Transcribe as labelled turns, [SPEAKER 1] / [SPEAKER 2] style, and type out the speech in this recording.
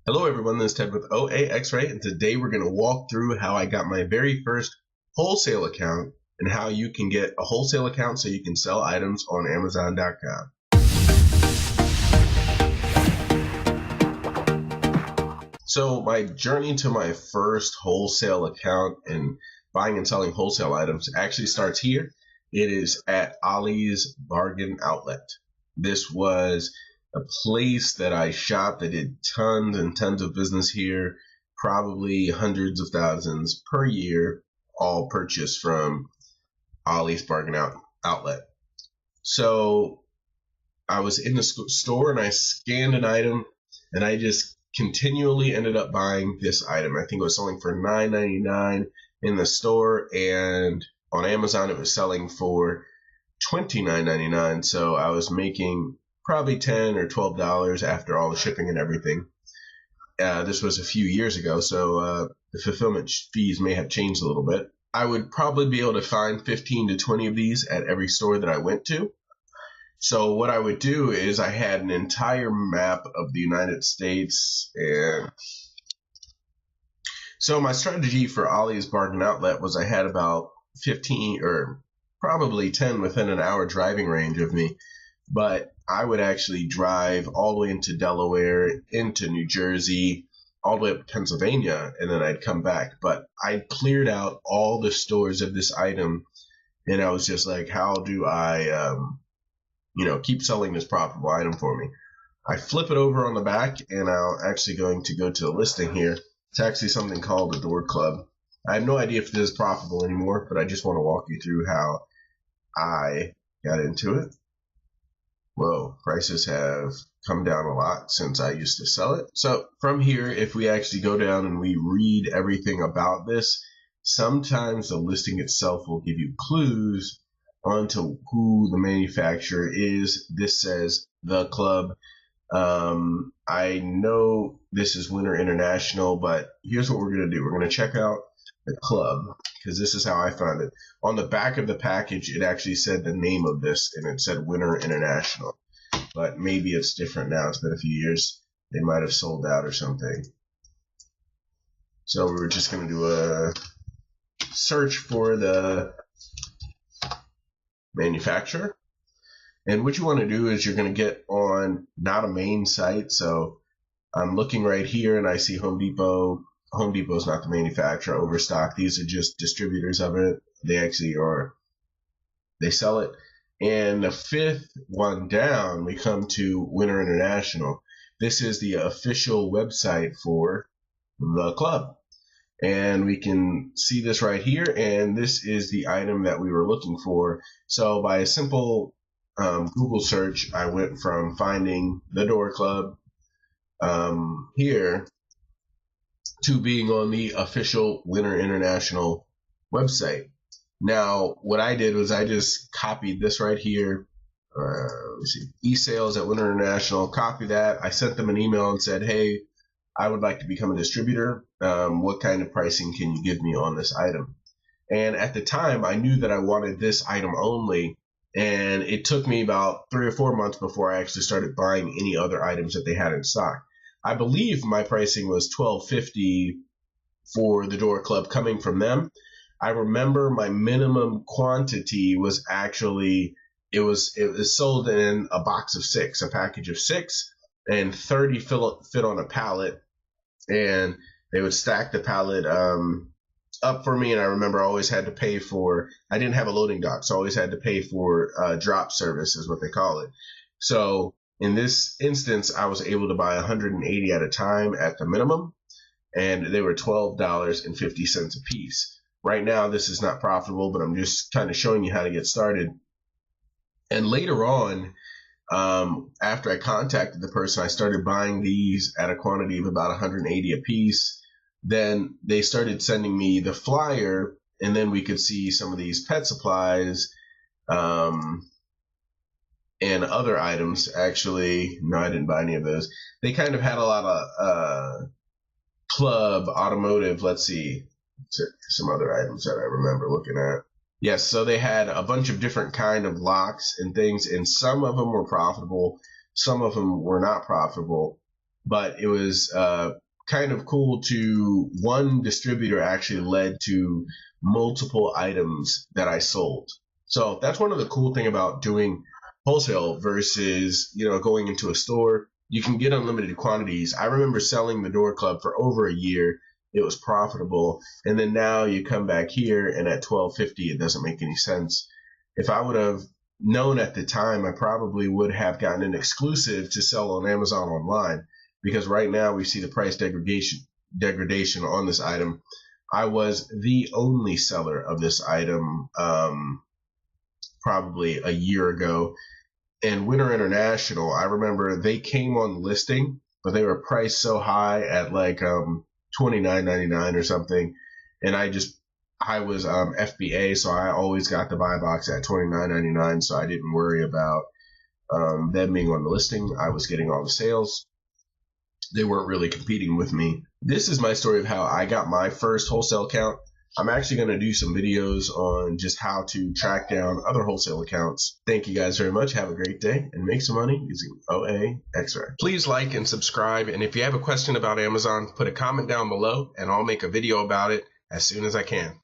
[SPEAKER 1] Hello everyone, this is Ted with Oaxray, and today we're going to walk through how I got my very first wholesale account and how you can get a wholesale account so you can sell items on Amazon.com. So my journey to my first wholesale account and buying and selling wholesale items actually starts here. It is at Ollie's Bargain Outlet. This was a place that I shopped. I did tons and tons of business here, probably hundreds of thousands per year, all purchased from Ollie's Bargain Outlet. So I was in the store and I scanned an item and I just continually ended up buying this item. I think it was selling for $9.99 in the store, and on Amazon it was selling for $29.99. So I was making probably $10 or $12 after all the shipping and everything. This was a few years ago, so the fulfillment fees may have changed a little bit. I would probably be able to find 15 to 20 of these at every store that I went to. So what I would do is I had an entire map of the United States, and so my strategy for Ollie's Bargain Outlet was I had about 15 or probably 10 within an hour driving range of me, but I would actually drive all the way into Delaware, into New Jersey, all the way up to Pennsylvania, and then I'd come back. But I cleared out all the stores of this item, and I was just like, how do I keep selling this profitable item for me? I flip it over on the back, and I'm actually going to go to the listing here. It's actually something called a door club. I have no idea if this is profitable anymore, but I just want to walk you through how I got into it. Whoa, prices have come down a lot since I used to sell it. So from here, if we actually go down and we read everything about this, sometimes the listing itself will give you clues onto who the manufacturer is. This says The Club. I know this is Winter International, but here's what we're going to do. We're going to check out The Club, because this is how I found it. On the back of the package, it actually said the name of this, and it said Winter International. But maybe it's different now. It's been a few years. They might have sold out or something. So we're just going to do a search for the manufacturer. And what you want to do is you're going to get on not a main site. So I'm looking right here, and I see Home Depot. Home Depot is not the manufacturer. Overstock. These are just distributors of it. They actually they sell it. And the fifth one down, we come to Winter International. This is the official website for The Club. And we can see this right here. And this is the item that we were looking for. So by a simple Google search, I went from finding the Door Club here to being on the official Winter International website. Now, what I did was I just copied this right here. Let me see, e-sales at Winter International. Copy that. I sent them an email and said, hey, I would like to become a distributor. What kind of pricing can you give me on this item? And at the time, I knew that I wanted this item only. And it took me about 3 or 4 months before I actually started buying any other items that they had in stock. I believe my pricing was $12.50 for the Door Club coming from them. I remember my minimum quantity was actually, it was sold in a box of 6, a package of 6, and 30 fit on a pallet, and they would stack the pallet up for me. And I remember I always had to pay for, I didn't have a loading dock, so I always had to pay for drop service is what they call it. So in this instance, I was able to buy 180 at a time at the minimum, and they were $12.50 a piece. Right now, this is not profitable, but I'm just kind of showing you how to get started. And later on, after I contacted the person, I started buying these at a quantity of about 180 a piece. Then they started sending me the flyer, and then we could see some of these pet supplies and other items. Actually, no, I didn't buy any of those. They kind of had a lot of club, automotive, let's see, some other items that I remember looking at. Yes, so they had a bunch of different kind of locks and things, and some of them were profitable, some of them were not profitable. but it was kind of cool to one distributor actually led to multiple items that I sold. So that's one of the cool thing about doing wholesale versus, going into a store. You can get unlimited quantities. I remember selling the Door Club for over a year. It was profitable. And then now you come back here and at $12.50, it doesn't make any sense. If I would have known at the time, I probably would have gotten an exclusive to sell on Amazon online, because right now we see the price degradation on this item. I was the only seller of this item probably a year ago. And Winter International, I remember they came on listing, but they were priced so high at like $29.99 or something. And I was FBA, so I always got the buy box at $29.99, so I didn't worry about them being on the listing. I was getting all the sales. They weren't really competing with me. This is my story of how I got my first wholesale account. I'm actually going to do some videos on just how to track down other wholesale accounts. Thank you guys very much. Have a great day and make some money using Oaxray. Please like and subscribe. And if you have a question about Amazon, put a comment down below and I'll make a video about it as soon as I can.